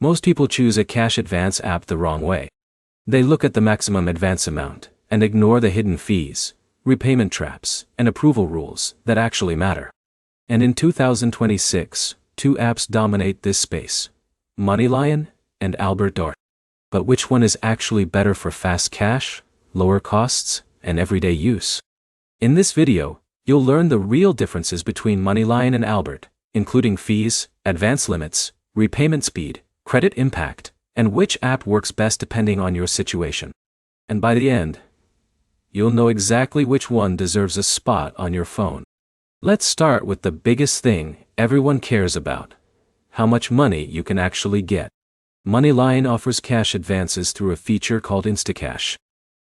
Most people choose a cash advance app the wrong way. They look at the maximum advance amount and ignore the hidden fees, repayment traps, and approval rules that actually matter. And in 2026, two apps dominate this space: MoneyLion and Albert. But which one is actually better for fast cash, lower costs, and everyday use? In this video, you'll learn the real differences between MoneyLion and Albert, including fees, advance limits, repayment speed, credit impact, and which app works best depending on your situation. And by the end, you'll know exactly which one deserves a spot on your phone. Let's start with the biggest thing everyone cares about: how much money you can actually get. MoneyLion offers cash advances through a feature called Instacash.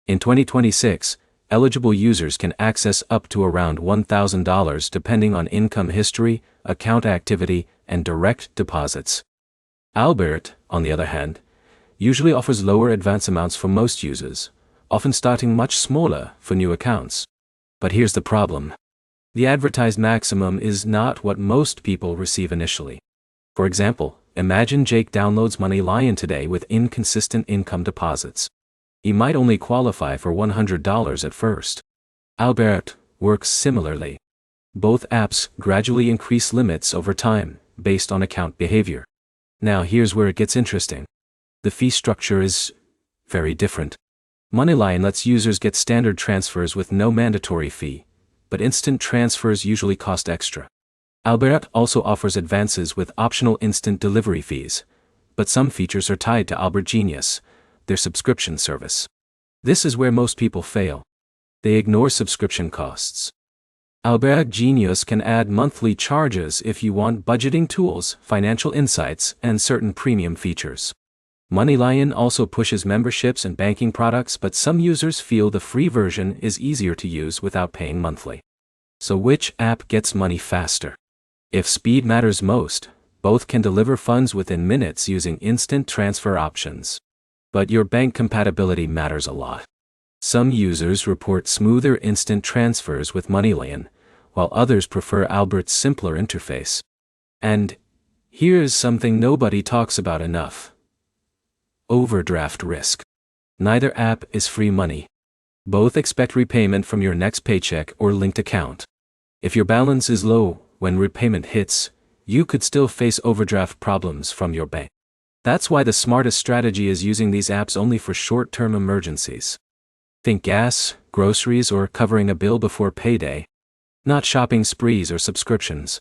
In 2026, eligible users can access up to around $1,000 depending on income history, account activity, and direct deposits. Albert, on the other hand, usually offers lower advance amounts for most users, often starting much smaller for new accounts. But here's the problem. The advertised maximum is not what most people receive initially. For example, imagine Jake downloads MoneyLion today with inconsistent income deposits. He might only qualify for $100 at first. Albert works similarly. Both apps gradually increase limits over time, based on account behavior. Now here's where it gets interesting. The fee structure is very different. MoneyLion lets users get standard transfers with no mandatory fee, but instant transfers usually cost extra. Albert also offers advances with optional instant delivery fees, but some features are tied to Albert Genius, their subscription service. This is where most people fail. They ignore subscription costs. Albert Genius can add monthly charges if you want budgeting tools, financial insights, and certain premium features. MoneyLion also pushes memberships and banking products, but some users feel the free version is easier to use without paying monthly. So which app gets money faster? If speed matters most, both can deliver funds within minutes using instant transfer options. But your bank compatibility matters a lot. Some users report smoother instant transfers with MoneyLion, while others prefer Albert's simpler interface. And here's something nobody talks about enough: overdraft risk. Neither app is free money. Both expect repayment from your next paycheck or linked account. If your balance is low when repayment hits, you could still face overdraft problems from your bank. That's why the smartest strategy is using these apps only for short-term emergencies. Think gas, groceries, or covering a bill before payday, not shopping sprees or subscriptions.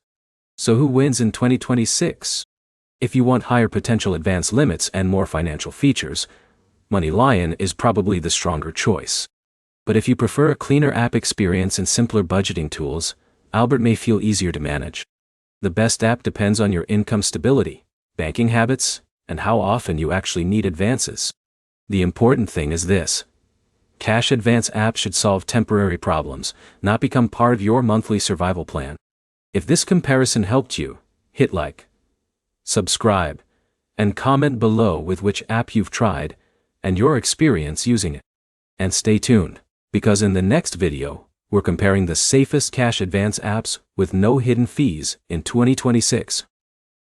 So who wins in 2026? If you want higher potential advance limits and more financial features, MoneyLion is probably the stronger choice. But if you prefer a cleaner app experience and simpler budgeting tools, Albert may feel easier to manage. The best app depends on your income stability, banking habits, and how often you actually need advances. The important thing is this: cash advance apps should solve temporary problems, not become part of your monthly survival plan. If this comparison helped you, hit like, subscribe, and comment below with which app you've tried and your experience using it. And stay tuned, because in the next video, we're comparing the safest cash advance apps with no hidden fees in 2026.